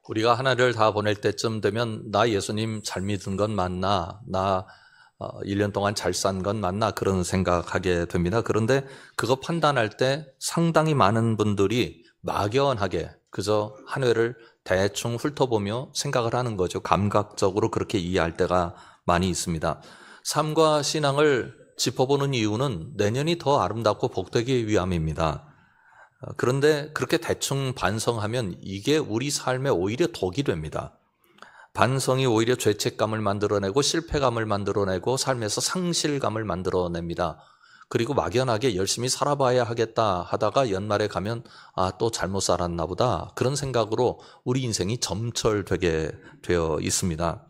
우리가 하나를 다 보낼 때쯤 되면 나 예수님 잘 믿은 건 맞나? 나 1년 동안 잘 산 건 맞나? 그런 생각하게 됩니다. 그런데 그거 판단할 때 상당히 많은 분들이 막연하게 그저 한 회를 대충 훑어보며 생각을 하는 거죠. 감각적으로 그렇게 이해할 때가 많이 있습니다. 삶과 신앙을 짚어보는 이유는 내년이 더 아름답고 복되기 위함입니다. 그런데 그렇게 대충 반성하면 이게 우리 삶에 오히려 독이 됩니다. 반성이 오히려 죄책감을 만들어내고 실패감을 만들어내고 삶에서 상실감을 만들어냅니다. 그리고 막연하게 열심히 살아봐야 하겠다 하다가 연말에 가면 또 잘못 살았나 보다 그런 생각으로 우리 인생이 점철되게 되어 있습니다.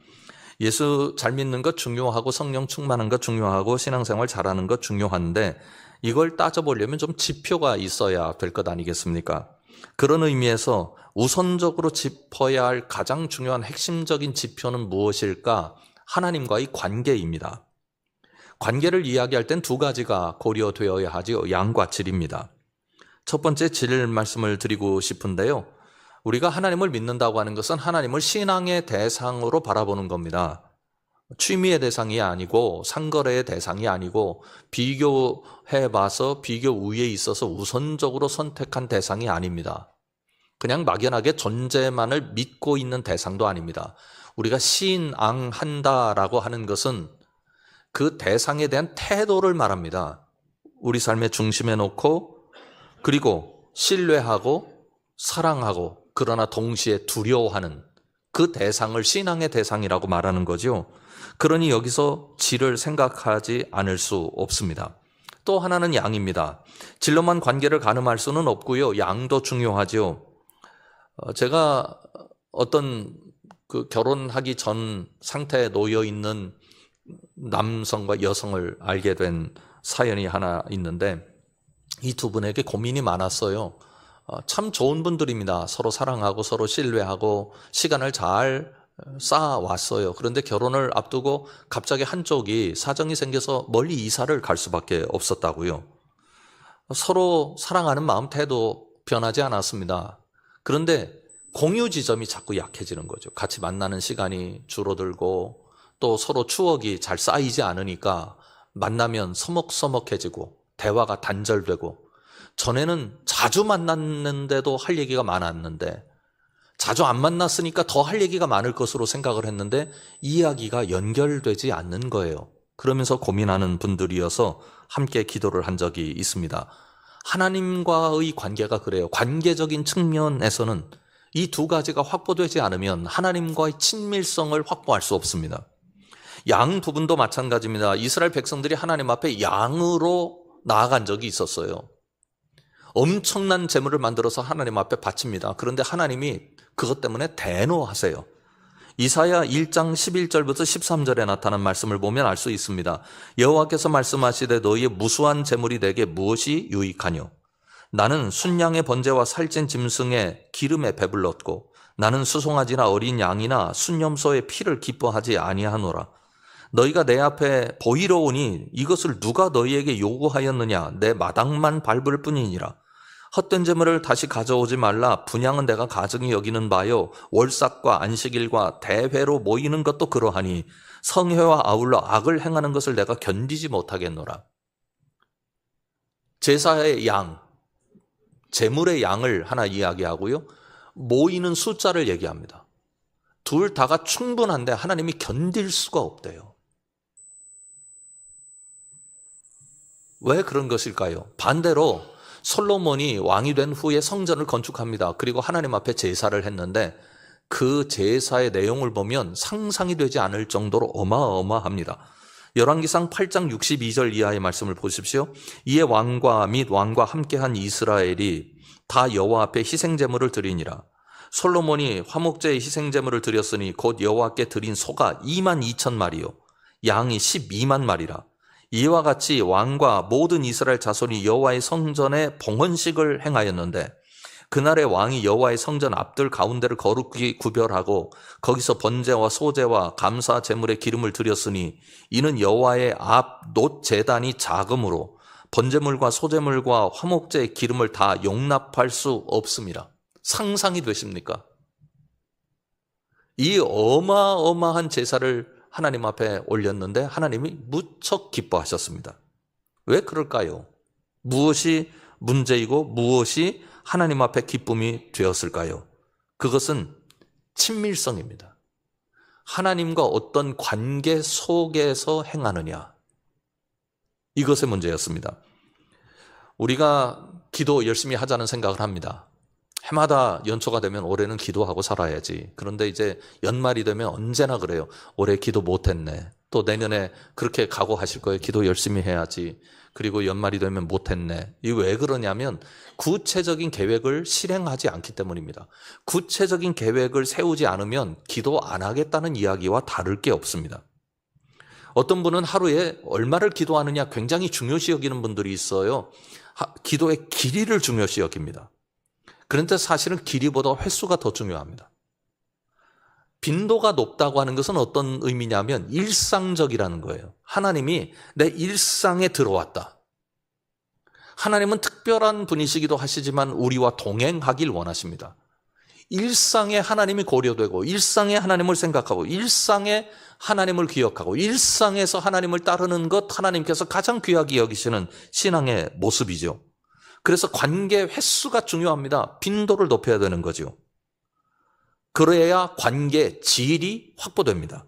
예수 잘 믿는 것 중요하고 성령 충만한 것 중요하고 신앙생활 잘하는 것 중요한데 이걸 따져보려면 좀 지표가 있어야 될 것 아니겠습니까? 그런 의미에서 우선적으로 짚어야 할 가장 중요한 핵심적인 지표는 무엇일까? 하나님과의 관계입니다. 관계를 이야기할 땐 두 가지가 고려되어야 하죠. 양과 질입니다. 첫 번째 질 말씀을 드리고 싶은데요. 우리가 하나님을 믿는다고 하는 것은 하나님을 신앙의 대상으로 바라보는 겁니다. 취미의 대상이 아니고 상거래의 대상이 아니고 비교해봐서 비교 우위에 있어서 우선적으로 선택한 대상이 아닙니다. 그냥 막연하게 존재만을 믿고 있는 대상도 아닙니다. 우리가 신앙한다라고 하는 것은 그 대상에 대한 태도를 말합니다. 우리 삶의 중심에 놓고 그리고 신뢰하고 사랑하고 그러나 동시에 두려워하는 그 대상을 신앙의 대상이라고 말하는 거죠. 그러니 여기서 질을 생각하지 않을 수 없습니다. 또 하나는 양입니다. 질로만 관계를 가늠할 수는 없고요. 양도 중요하죠. 제가 어떤 결혼하기 전 상태에 놓여 있는 남성과 여성을 알게 된 사연이 하나 있는데 이 두 분에게 고민이 많았어요. 참 좋은 분들입니다. 서로 사랑하고 서로 신뢰하고 시간을 잘 쌓아왔어요. 그런데 결혼을 앞두고 갑자기 한쪽이 사정이 생겨서 멀리 이사를 갈 수밖에 없었다고요. 서로 사랑하는 마음 태도 변하지 않았습니다. 그런데 공유 지점이 자꾸 약해지는 거죠. 같이 만나는 시간이 줄어들고 또 서로 추억이 잘 쌓이지 않으니까 만나면 서먹서먹해지고 대화가 단절되고 전에는 자주 만났는데도 할 얘기가 많았는데 자주 안 만났으니까 더 할 얘기가 많을 것으로 생각을 했는데 이야기가 연결되지 않는 거예요. 그러면서 고민하는 분들이어서 함께 기도를 한 적이 있습니다. 하나님과의 관계가 그래요. 관계적인 측면에서는 이 두 가지가 확보되지 않으면 하나님과의 친밀성을 확보할 수 없습니다. 양 부분도 마찬가지입니다. 이스라엘 백성들이 하나님 앞에 양으로 나아간 적이 있었어요. 엄청난 재물을 만들어서 하나님 앞에 바칩니다. 그런데 하나님이 그것 때문에 대노하세요. 이사야 1장 11절부터 13절에 나타난 말씀을 보면 알 수 있습니다. 여호와께서 말씀하시되 너희의 무수한 재물이 내게 무엇이 유익하뇨? 나는 순양의 번제와 살찐 짐승의 기름에 배불렀고 나는 수송아지나 어린 양이나 순염소의 피를 기뻐하지 아니하노라. 너희가 내 앞에 보이러 오니 이것을 누가 너희에게 요구하였느냐? 내 마당만 밟을 뿐이니라. 헛된 재물을 다시 가져오지 말라. 분향은 내가 가증히 여기는 바요. 월삭과 안식일과 대회로 모이는 것도 그러하니 성회와 아울러 악을 행하는 것을 내가 견디지 못하겠노라. 제사의 양, 재물의 양을 하나 이야기하고요. 모이는 숫자를 얘기합니다. 둘 다가 충분한데 하나님이 견딜 수가 없대요. 왜 그런 것일까요? 반대로 솔로몬이 왕이 된 후에 성전을 건축합니다. 그리고 하나님 앞에 제사를 했는데 그 제사의 내용을 보면 상상이 되지 않을 정도로 어마어마합니다. 열왕기상 8장 62절 이하의 말씀을 보십시오. 이에 왕과 및 왕과 함께한 이스라엘이 다 여호와 앞에 희생제물을 드리니라. 솔로몬이 화목제의 희생제물을 드렸으니 곧 여호와께 드린 소가 2만 2천 마리요 양이 12만 마리라. 이와 같이 왕과 모든 이스라엘 자손이 여호와의 성전에 봉헌식을 행하였는데 그날의 왕이 여호와의 성전 앞들 가운데를 거룩히 구별하고 거기서 번제와 소제와 감사 제물의 기름을 드렸으니 이는 여호와의 앞 놋 제단이 작음으로 번제물과 소제물과 화목제의 기름을 다 용납할 수 없습니다. 상상이 되십니까? 이 어마어마한 제사를 하나님 앞에 올렸는데 하나님이 무척 기뻐하셨습니다. 왜 그럴까요? 무엇이 문제이고 무엇이 하나님 앞에 기쁨이 되었을까요? 그것은 친밀성입니다. 하나님과 어떤 관계 속에서 행하느냐, 이것의 문제였습니다. 우리가 기도 열심히 하자는 생각을 합니다. 해마다 연초가 되면 올해는 기도하고 살아야지. 그런데 이제 연말이 되면 언제나 그래요. 올해 기도 못했네. 또 내년에 그렇게 각오하실 거예요. 기도 열심히 해야지. 그리고 연말이 되면 못했네. 이게 왜 그러냐면 구체적인 계획을 실행하지 않기 때문입니다. 구체적인 계획을 세우지 않으면 기도 안 하겠다는 이야기와 다를 게 없습니다. 어떤 분은 하루에 얼마를 기도하느냐 굉장히 중요시 여기는 분들이 있어요. 기도의 길이를 중요시 여깁니다. 그런데 사실은 길이보다 횟수가 더 중요합니다. 빈도가 높다고 하는 것은 어떤 의미냐면 일상적이라는 거예요. 하나님이 내 일상에 들어왔다. 하나님은 특별한 분이시기도 하시지만 우리와 동행하길 원하십니다. 일상에 하나님이 고려되고 일상에 하나님을 생각하고 일상에 하나님을 기억하고 일상에서 하나님을 따르는 것, 하나님께서 가장 귀하게 여기시는 신앙의 모습이죠. 그래서 관계 횟수가 중요합니다. 빈도를 높여야 되는 거죠. 그래야 관계 질이 확보됩니다.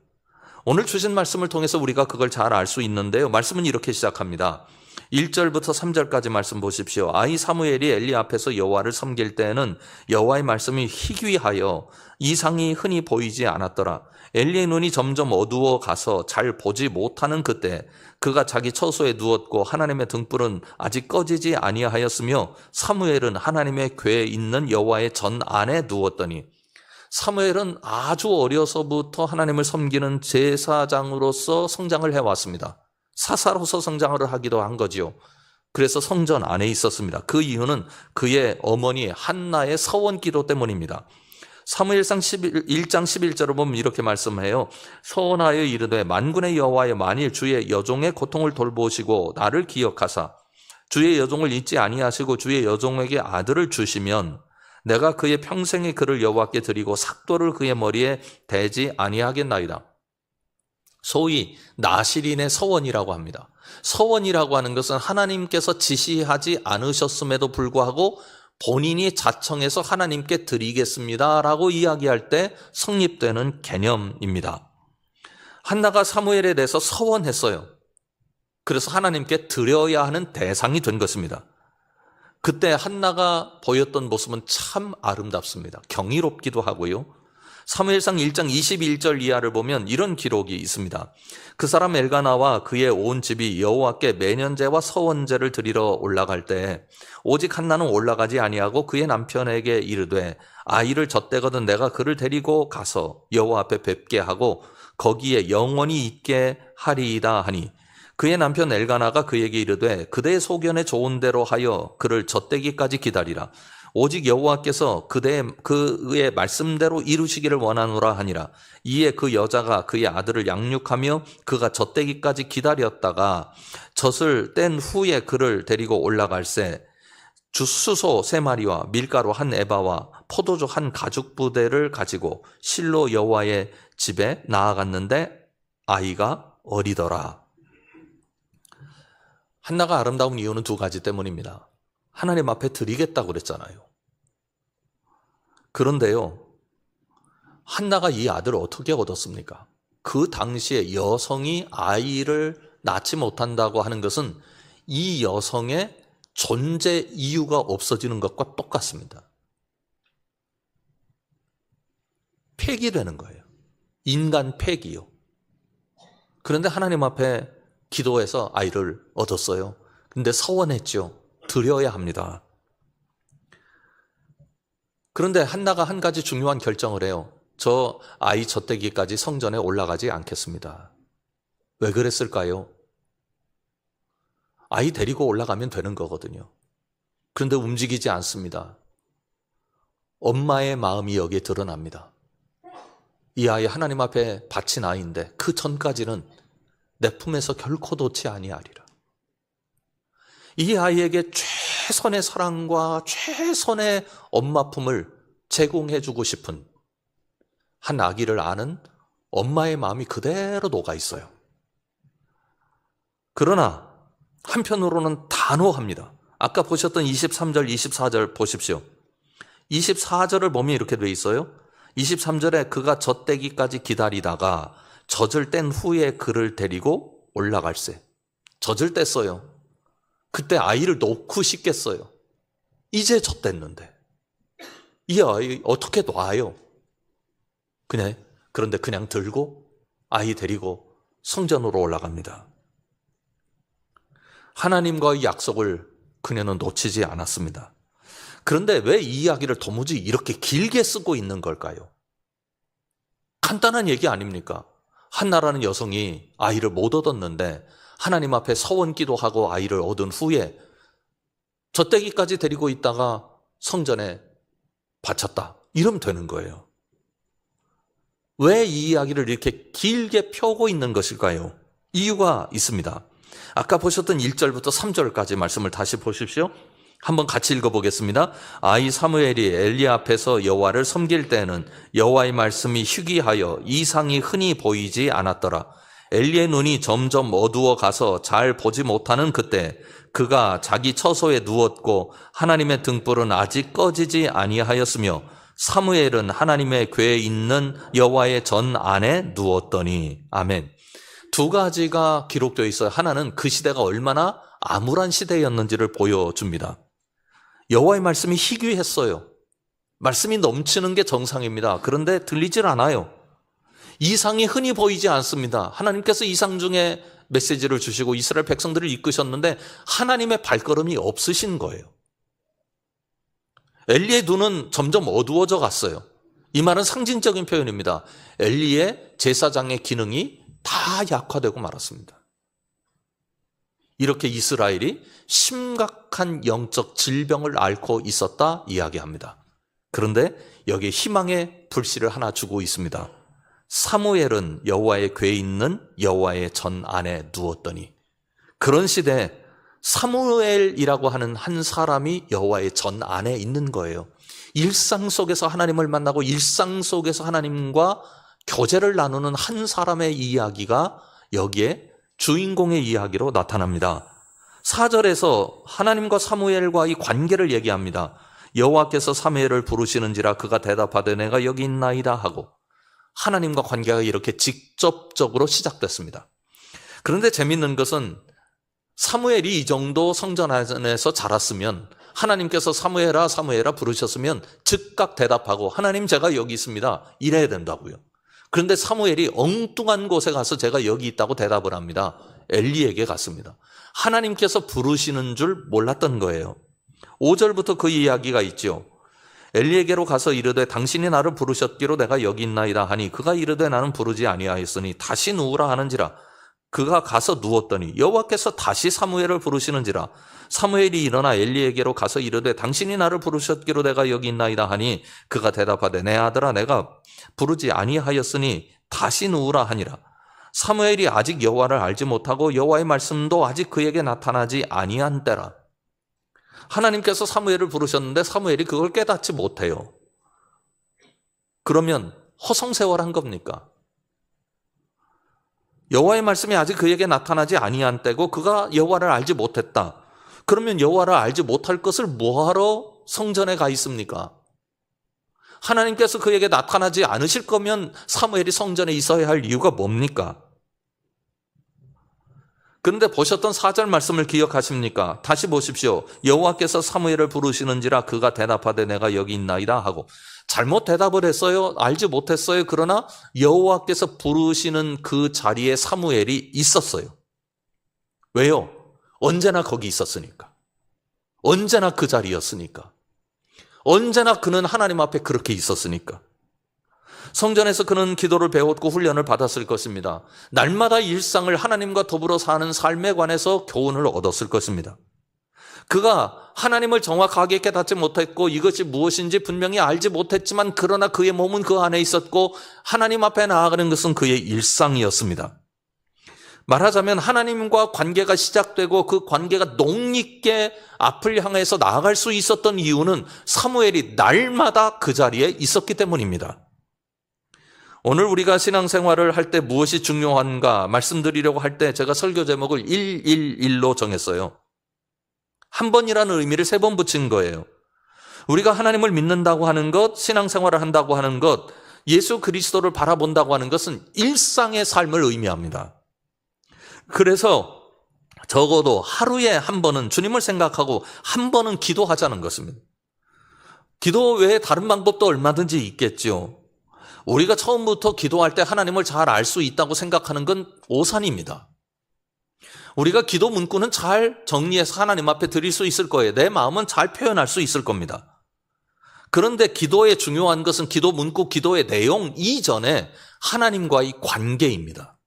오늘 주신 말씀을 통해서 우리가 그걸 잘 알 수 있는데요. 말씀은 이렇게 시작합니다. 1절부터 3절까지 말씀 보십시오. 아이 사무엘이 엘리 앞에서 여호와를 섬길 때에는 여호와의 말씀이 희귀하여 이상이 흔히 보이지 않았더라. 엘리의 눈이 점점 어두워 가서 잘 보지 못하는 그때 그가 자기 처소에 누웠고 하나님의 등불은 아직 꺼지지 아니하였으며 사무엘은 하나님의 궤에 있는 여호와의 전 안에 누웠더니, 사무엘은 아주 어려서부터 하나님을 섬기는 제사장으로서 성장을 해왔습니다. 사사로서 성장을 하기도 한 거지요. 그래서 성전 안에 있었습니다. 그 이유는 그의 어머니 한나의 서원 기도 때문입니다. 사무엘상 1장 11절을 보면 이렇게 말씀해요. 서원하여 이르되 만군의 여호와여, 만일 주의 여종의 고통을 돌보시고 나를 기억하사 주의 여종을 잊지 아니하시고 주의 여종에게 아들을 주시면 내가 그의 평생의 그를 여호와께 드리고 삭도를 그의 머리에 대지 아니하겠나이다. 소위 나실인의 서원이라고 합니다. 서원이라고 하는 것은 하나님께서 지시하지 않으셨음에도 불구하고 본인이 자청해서 하나님께 드리겠습니다라고 이야기할 때 성립되는 개념입니다. 한나가 사무엘에 대해서 서원했어요. 그래서 하나님께 드려야 하는 대상이 된 것입니다. 그때 한나가 보였던 모습은 참 아름답습니다. 경이롭기도 하고요. 사무엘상 1장 21절 이하를 보면 이런 기록이 있습니다. 그 사람 엘가나와 그의 온 집이 여호와께 매년제와 서원제를 드리러 올라갈 때 오직 한나는 올라가지 아니하고 그의 남편에게 이르되 아이를 젖대거든 내가 그를 데리고 가서 여호와 앞에 뵙게 하고 거기에 영원히 있게 하리이다 하니, 그의 남편 엘가나가 그에게 이르되 그대의 소견에 좋은 대로 하여 그를 젖대기까지 기다리라. 오직 여호와께서 그의 말씀대로 이루시기를 원하노라 하니라. 이에 그 여자가 그의 아들을 양육하며 그가 젖대기까지 기다렸다가 젖을 뗀 후에 그를 데리고 올라갈새 수소 3마리와 밀가루 1에바와 포도주 1가죽부대를 가지고 실로 여호와의 집에 나아갔는데 아이가 어리더라. 한나가 아름다운 이유는 2가지 때문입니다. 하나님 앞에 드리겠다고 그랬잖아요. 그런데요, 한나가 이 아들을 어떻게 얻었습니까? 그 당시에 여성이 아이를 낳지 못한다고 하는 것은 이 여성의 존재 이유가 없어지는 것과 똑같습니다. 폐기되는 거예요. 인간 폐기요. 그런데 하나님 앞에 기도해서 아이를 얻었어요. 근데 서원했죠. 드려야 합니다. 그런데 한나가 한 가지 중요한 결정을 해요. 저 아이 젖대기까지 성전에 올라가지 않겠습니다. 왜 그랬을까요? 아이 데리고 올라가면 되는 거거든요. 그런데 움직이지 않습니다. 엄마의 마음이 여기에 드러납니다. 이 아이 하나님 앞에 바친 아이인데 그 전까지는 내 품에서 결코 놓지 아니하리라. 이 아이에게 최선의 사랑과 최선의 엄마 품을 제공해주고 싶은 한 아기를 아는 엄마의 마음이 그대로 녹아 있어요. 그러나 한편으로는 단호합니다. 아까 보셨던 23절, 24절 보십시오. 24절을 보면 이렇게 돼 있어요. 23절에 그가 젖대기까지 기다리다가 젖을 뗀 후에 그를 데리고 올라갈세. 젖을 뗐어요. 그때 아이를 놓고 싶겠어요. 이제 젖댔는데 이 아이 어떻게 놔요? 그런데 그냥 들고 아이 데리고 성전으로 올라갑니다. 하나님과의 약속을 그녀는 놓치지 않았습니다. 그런데 왜 이 이야기를 도무지 이렇게 길게 쓰고 있는 걸까요? 간단한 얘기 아닙니까? 한나라는 여성이 아이를 못 얻었는데 하나님 앞에 서원 기도하고 아이를 얻은 후에 젖대기까지 데리고 있다가 성전에 바쳤다. 이러면 되는 거예요. 왜 이 이야기를 이렇게 길게 펴고 있는 것일까요? 이유가 있습니다. 아까 보셨던 1절부터 3절까지 말씀을 다시 보십시오. 한번 같이 읽어보겠습니다. 아이 사무엘이 엘리 앞에서 여호와를 섬길 때에는 여호와의 말씀이 희귀하여 이상이 흔히 보이지 않았더라. 엘리의 눈이 점점 어두워 가서 잘 보지 못하는 그때 그가 자기 처소에 누웠고 하나님의 등불은 아직 꺼지지 아니하였으며 사무엘은 하나님의 궤에 있는 여호와의 전 안에 누웠더니. 아멘. 두 가지가 기록되어 있어요. 하나는 그 시대가 얼마나 암울한 시대였는지를 보여줍니다. 여호와의 말씀이 희귀했어요. 말씀이 넘치는 게 정상입니다. 그런데 들리질 않아요. 이상이 흔히 보이지 않습니다. 하나님께서 이상 중에 메시지를 주시고 이스라엘 백성들을 이끄셨는데 하나님의 발걸음이 없으신 거예요. 엘리의 눈은 점점 어두워져 갔어요. 이 말은 상징적인 표현입니다. 엘리의 제사장의 기능이 다 약화되고 말았습니다. 이렇게 이스라엘이 심각한 영적 질병을 앓고 있었다 이야기합니다. 그런데 여기에 희망의 불씨를 하나 주고 있습니다. 사무엘은 여호와의 궤에 있는 여호와의 전 안에 누웠더니. 그런 시대에 사무엘이라고 하는 한 사람이 여호와의 전 안에 있는 거예요. 일상 속에서 하나님을 만나고 일상 속에서 하나님과 교제를 나누는 한 사람의 이야기가 여기에 주인공의 이야기로 나타납니다. 4절에서 하나님과 사무엘과의 관계를 얘기합니다. 여호와께서 사무엘을 부르시는지라 그가 대답하되 내가 여기 있나이다 하고 하나님과 관계가 이렇게 직접적으로 시작됐습니다. 그런데 재밌는 것은 사무엘이 이 정도 성전 안에서 자랐으면 하나님께서 사무엘아 사무엘아 부르셨으면 즉각 대답하고 하나님 제가 여기 있습니다 이래야 된다고요. 그런데 사무엘이 엉뚱한 곳에 가서 제가 여기 있다고 대답을 합니다. 엘리에게 갔습니다. 하나님께서 부르시는 줄 몰랐던 거예요. 5절부터 그 이야기가 있죠. 엘리에게로 가서 이르되 당신이 나를 부르셨기로 내가 여기 있나이다 하니 그가 이르되 나는 부르지 아니하였으니 다시 누우라 하는지라. 그가 가서 누웠더니 여호와께서 다시 사무엘을 부르시는지라. 사무엘이 일어나 엘리에게로 가서 이르되 당신이 나를 부르셨기로 내가 여기 있나이다 하니 그가 대답하되 내 아들아 내가 부르지 아니하였으니 다시 누우라 하니라. 사무엘이 아직 여호와를 알지 못하고 여호와의 말씀도 아직 그에게 나타나지 아니한 때라. 하나님께서 사무엘을 부르셨는데 사무엘이 그걸 깨닫지 못해요. 그러면 허송세월한 겁니까? 여호와의 말씀이 아직 그에게 나타나지 아니한 때고 그가 여호와를 알지 못했다. 그러면 여호와를 알지 못할 것을 뭐하러 성전에 가 있습니까? 하나님께서 그에게 나타나지 않으실 거면 사무엘이 성전에 있어야 할 이유가 뭡니까? 그런데 보셨던 4절 말씀을 기억하십니까? 다시 보십시오. 여호와께서 사무엘을 부르시는지라 그가 대답하되 내가 여기 있나이다 하고 잘못 대답을 했어요? 알지 못했어요? 그러나 여호와께서 부르시는 그 자리에 사무엘이 있었어요. 왜요? 언제나 거기 있었으니까. 언제나 그 자리였으니까. 언제나 그는 하나님 앞에 그렇게 있었으니까. 성전에서 그는 기도를 배웠고 훈련을 받았을 것입니다. 날마다 일상을 하나님과 더불어 사는 삶에 관해서 교훈을 얻었을 것입니다. 그가 하나님을 정확하게 깨닫지 못했고 이것이 무엇인지 분명히 알지 못했지만 그러나 그의 몸은 그 안에 있었고 하나님 앞에 나아가는 것은 그의 일상이었습니다. 말하자면 하나님과 관계가 시작되고 그 관계가 녹있게 앞을 향해서 나아갈 수 있었던 이유는 사무엘이 날마다 그 자리에 있었기 때문입니다. 오늘 우리가 신앙생활을 할 때 무엇이 중요한가 말씀드리려고 할 때 제가 설교 제목을 111로 정했어요. 한 번이라는 의미를 3번 붙인 거예요. 우리가 하나님을 믿는다고 하는 것, 신앙생활을 한다고 하는 것, 예수 그리스도를 바라본다고 하는 것은 일상의 삶을 의미합니다. 그래서 적어도 하루에 한 번은 주님을 생각하고 한 번은 기도하자는 것입니다. 기도 외에 다른 방법도 얼마든지 있겠죠. 우리가 처음부터 기도할 때 하나님을 잘 알 수 있다고 생각하는 건 오산입니다. 우리가 기도 문구는 잘 정리해서 하나님 앞에 드릴 수 있을 거예요. 내 마음은 잘 표현할 수 있을 겁니다. 그런데 기도의 중요한 것은 기도 문구, 기도의 내용 이전에 하나님과의 관계입니다.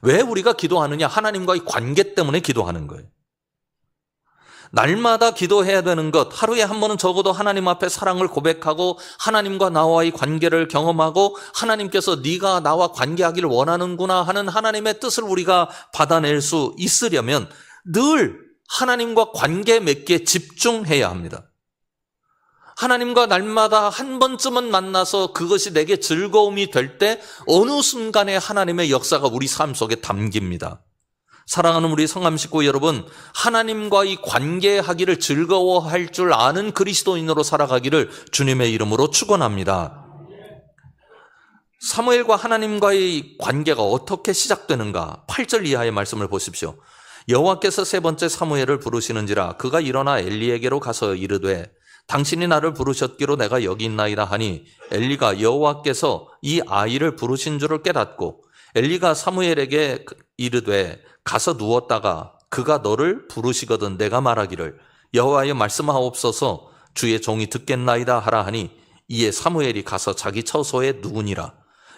왜 우리가 기도하느냐? 하나님과의 관계 때문에 기도하는 거예요. 날마다 기도해야 되는 것, 하루에 한 번은 적어도 하나님 앞에 사랑을 고백하고 하나님과 나와의 관계를 경험하고 하나님께서 네가 나와 관계하기를 원하는구나 하는 하나님의 뜻을 우리가 받아낼 수 있으려면 늘 하나님과 관계 맺기에 집중해야 합니다. 하나님과 날마다 한 번쯤은 만나서 그것이 내게 즐거움이 될 때 어느 순간에 하나님의 역사가 우리 삶 속에 담깁니다. 사랑하는 우리 성함 식구 여러분, 하나님과의 관계하기를 즐거워할 줄 아는 그리스도인으로 살아가기를 주님의 이름으로 축원합니다. 사무엘과 하나님과의 관계가 어떻게 시작되는가? 8절 이하의 말씀을 보십시오. 여호와께서 세 번째 사무엘을 부르시는지라 그가 일어나 엘리에게로 가서 이르되 당신이 나를 부르셨기로 내가 여기 있나이다 하니 엘리가 여호와께서 이 아이를 부르신 줄을 깨닫고 엘리가 사무엘에게 이르되 가서 누웠다가 그가 너를 부르시거든 내가 말하기를 여호와여 말씀하옵소서 주의 종이 듣겠나이다 하라 하니 이에 사무엘이 가서 자기 처소에 누우니라.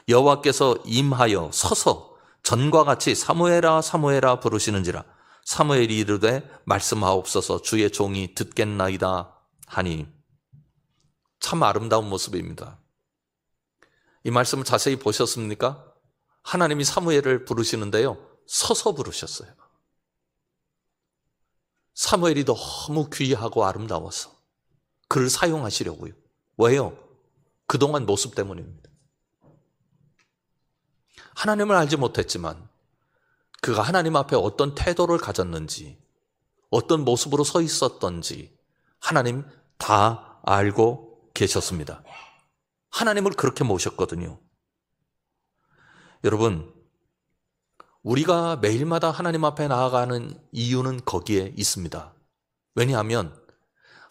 여호와께서 임하여 서서 전과 같이 사무엘아 사무엘아 부르시는지라. 사무엘이 이르되 말씀하옵소서 주의 종이 듣겠나이다 하니. 참 아름다운 모습입니다. 이 말씀을 자세히 보셨습니까? 하나님이 사무엘을 부르시는데요, 서서 부르셨어요. 사무엘이 너무 귀하고 아름다워서 그를 사용하시려고요. 왜요? 그동안 모습 때문입니다. 하나님을 알지 못했지만 그가 하나님 앞에 어떤 태도를 가졌는지, 어떤 모습으로 서 있었던지 하나님 다 알고 계셨습니다. 하나님을 그렇게 모셨거든요. 여러분, 우리가 매일마다 하나님 앞에 나아가는 이유는 거기에 있습니다. 왜냐하면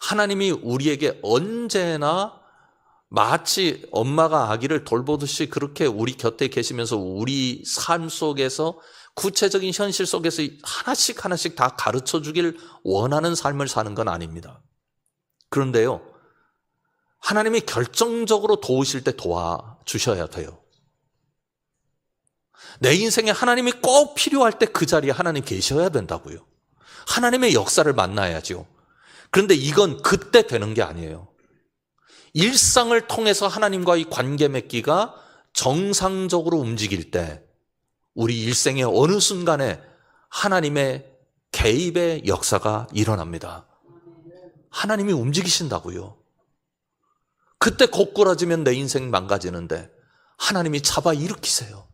하나님이 우리에게 언제나 마치 엄마가 아기를 돌보듯이 그렇게 우리 곁에 계시면서 우리 삶 속에서 구체적인 현실 속에서 하나씩 하나씩 다 가르쳐 주길 원하는 삶을 사는 건 아닙니다. 그런데요, 하나님이 결정적으로 도우실 때 도와주셔야 돼요. 내 인생에 하나님이 꼭 필요할 때 그 자리에 하나님 계셔야 된다고요. 하나님의 역사를 만나야죠. 그런데 이건 그때 되는 게 아니에요. 일상을 통해서 하나님과의 관계 맺기가 정상적으로 움직일 때 우리 일생의 어느 순간에 하나님의 개입의 역사가 일어납니다. 하나님이 움직이신다고요. 그때 고꾸라지면 내 인생 망가지는데 하나님이 잡아 일으키세요.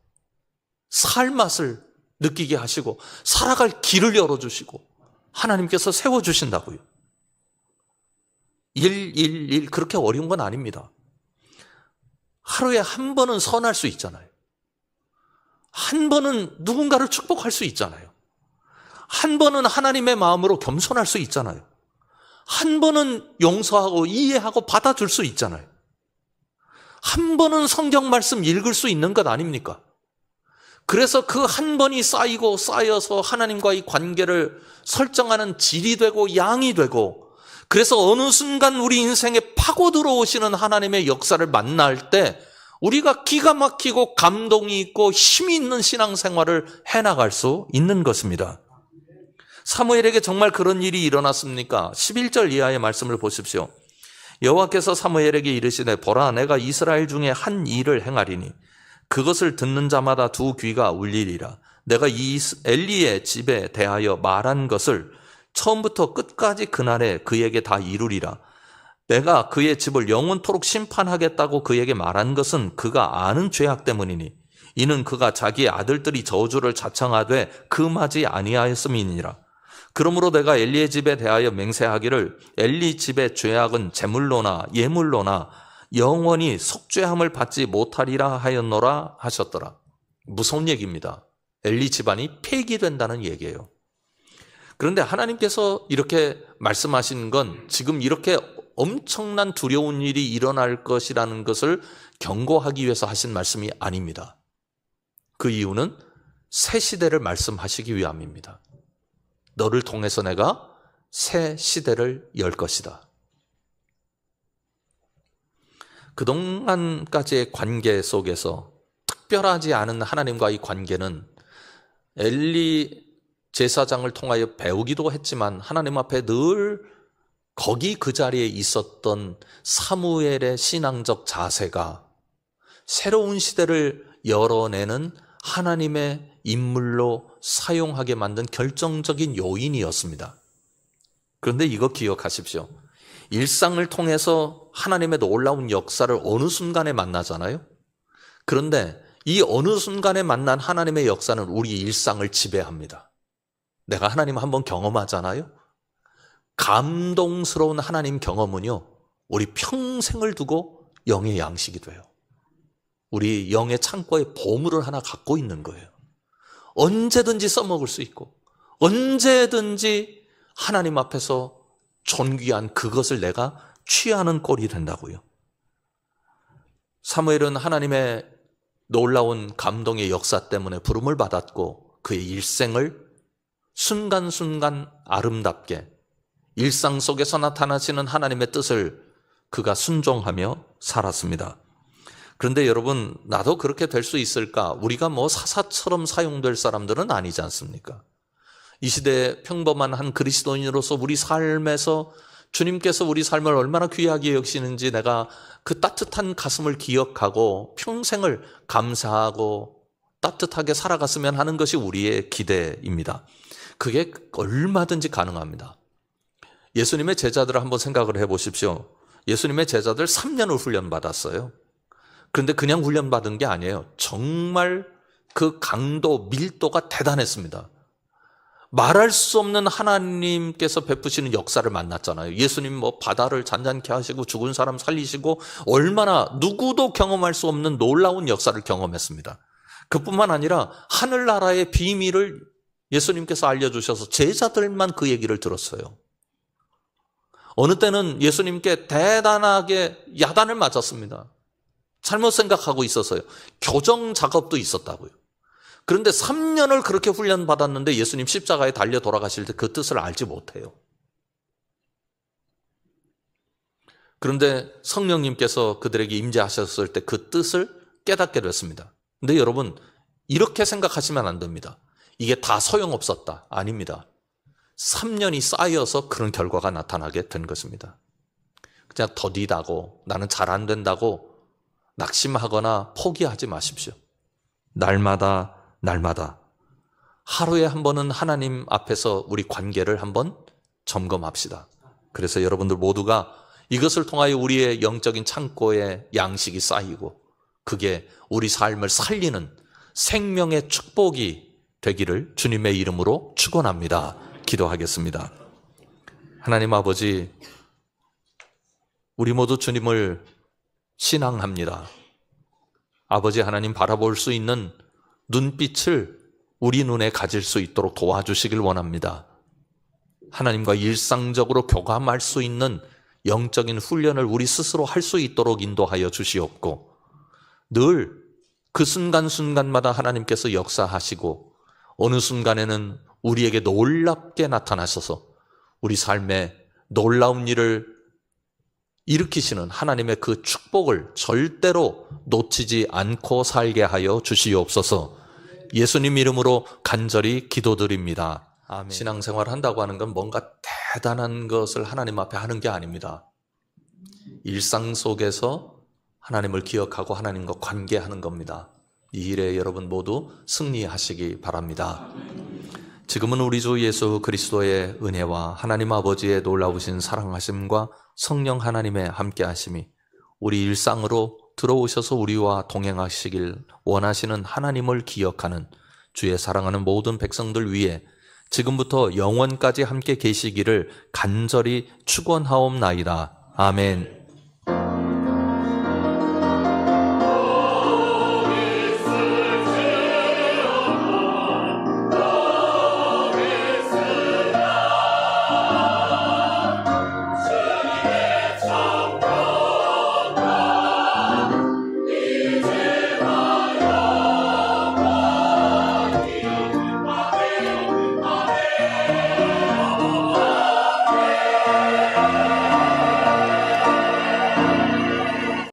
살 맛을 느끼게 하시고 살아갈 길을 열어주시고 하나님께서 세워주신다고요. 111 그렇게 어려운 건 아닙니다. 하루에 한 번은 선할 수 있잖아요. 한 번은 누군가를 축복할 수 있잖아요. 한 번은 하나님의 마음으로 겸손할 수 있잖아요. 한 번은 용서하고 이해하고 받아줄 수 있잖아요. 한 번은 성경 말씀 읽을 수 있는 것 아닙니까? 그래서 그 한 번이 쌓이고 쌓여서 하나님과의 관계를 설정하는 질이 되고 양이 되고, 그래서 어느 순간 우리 인생에 파고 들어오시는 하나님의 역사를 만날 때 우리가 기가 막히고 감동이 있고 힘이 있는 신앙생활을 해나갈 수 있는 것입니다. 사무엘에게 정말 그런 일이 일어났습니까? 11절 이하의 말씀을 보십시오. 여호와께서 사무엘에게 이르시되 보라 내가 이스라엘 중에 한 일을 행하리니 그것을 듣는 자마다 두 귀가 울리리라. 내가 이 엘리의 집에 대하여 말한 것을 처음부터 끝까지 그날에 그에게 다 이루리라. 내가 그의 집을 영원토록 심판하겠다고 그에게 말한 것은 그가 아는 죄악 때문이니 이는 그가 자기의 아들들이 저주를 자청하되 금하지 아니하였음이니라. 그러므로 내가 엘리의 집에 대하여 맹세하기를 엘리 집의 죄악은 제물로나 예물로나 영원히 속죄함을 받지 못하리라 하였노라 하셨더라. 무서운 얘기입니다. 엘리 집안이 폐기된다는 얘기예요. 그런데 하나님께서 이렇게 말씀하신 건 지금 이렇게 엄청난 두려운 일이 일어날 것이라는 것을 경고하기 위해서 하신 말씀이 아닙니다. 그 이유는 새 시대를 말씀하시기 위함입니다. 너를 통해서 내가 새 시대를 열 것이다. 그동안까지의 관계 속에서 특별하지 않은 하나님과의 관계는 엘리 제사장을 통하여 배우기도 했지만 하나님 앞에 늘 거기 그 자리에 있었던 사무엘의 신앙적 자세가 새로운 시대를 열어내는 하나님의 인물로 사용하게 만든 결정적인 요인이었습니다. 그런데 이거 기억하십시오. 일상을 통해서 하나님의 놀라운 역사를 어느 순간에 만나잖아요. 그런데 이 어느 순간에 만난 하나님의 역사는 우리 일상을 지배합니다. 내가 하나님 한번 경험하잖아요. 감동스러운 하나님 경험은요, 우리 평생을 두고 영의 양식이 돼요. 우리 영의 창고에 보물을 하나 갖고 있는 거예요. 언제든지 써먹을 수 있고 언제든지 하나님 앞에서 존귀한 그것을 내가 취하는 꼴이 된다고요. 사무엘은 하나님의 놀라운 감동의 역사 때문에 부름을 받았고 그의 일생을 순간순간 아름답게 일상 속에서 나타나시는 하나님의 뜻을 그가 순종하며 살았습니다. 그런데 여러분, 나도 그렇게 될 수 있을까? 우리가 뭐 사사처럼 사용될 사람들은 아니지 않습니까? 이 시대에 평범한 한 그리스도인으로서 우리 삶에서 주님께서 우리 삶을 얼마나 귀하게 여기시는지 내가 그 따뜻한 가슴을 기억하고 평생을 감사하고 따뜻하게 살아갔으면 하는 것이 우리의 기대입니다. 그게 얼마든지 가능합니다. 예수님의 제자들을 한번 생각을 해보십시오. 예수님의 제자들 3년을 훈련받았어요. 그런데 그냥 훈련받은 게 아니에요. 정말 그 강도, 밀도가 대단했습니다. 말할 수 없는 하나님께서 베푸시는 역사를 만났잖아요. 예수님 뭐 바다를 잔잔케 하시고 죽은 사람 살리시고 얼마나 누구도 경험할 수 없는 놀라운 역사를 경험했습니다. 그뿐만 아니라 하늘나라의 비밀을 예수님께서 알려주셔서 제자들만 그 얘기를 들었어요. 어느 때는 예수님께 대단하게 야단을 맞았습니다. 잘못 생각하고 있어서요. 교정 작업도 있었다고요. 그런데 3년을 그렇게 훈련받았는데 예수님 십자가에 달려 돌아가실 때 그 뜻을 알지 못해요. 그런데 성령님께서 그들에게 임재하셨을 때 그 뜻을 깨닫게 됐습니다. 근데 여러분, 이렇게 생각하시면 안 됩니다. 이게 다 소용없었다. 아닙니다. 3년이 쌓여서 그런 결과가 나타나게 된 것입니다. 그냥 더디다고 나는 잘 안 된다고 낙심하거나 포기하지 마십시오. 날마다 하루에 한 번은 하나님 앞에서 우리 관계를 한번 점검합시다. 그래서 여러분들 모두가 이것을 통하여 우리의 영적인 창고에 양식이 쌓이고 그게 우리 삶을 살리는 생명의 축복이 되기를 주님의 이름으로 축원합니다. 기도하겠습니다. 하나님 아버지, 우리 모두 주님을 신앙합니다. 아버지 하나님, 바라볼 수 있는 눈빛을 우리 눈에 가질 수 있도록 도와주시길 원합니다. 하나님과 일상적으로 교감할 수 있는 영적인 훈련을 우리 스스로 할 수 있도록 인도하여 주시옵고, 늘 그 순간순간마다 하나님께서 역사하시고 어느 순간에는 우리에게 놀랍게 나타나셔서 우리 삶에 놀라운 일을 일으키시는 하나님의 그 축복을 절대로 놓치지 않고 살게 하여 주시옵소서. 예수님 이름으로 간절히 기도드립니다. 아멘. 신앙생활 한다고 하는 건 뭔가 대단한 것을 하나님 앞에 하는 게 아닙니다. 일상 속에서 하나님을 기억하고 하나님과 관계하는 겁니다. 이 일에 여러분 모두 승리하시기 바랍니다. 지금은 우리 주 예수 그리스도의 은혜와 하나님 아버지의 놀라우신 사랑하심과 성령 하나님의 함께하심이 우리 일상으로 들어오셔서 우리와 동행하시길 원하시는 하나님을 기억하는 주의 사랑하는 모든 백성들 위해 지금부터 영원까지 함께 계시기를 간절히 축원하옵나이다. 아멘.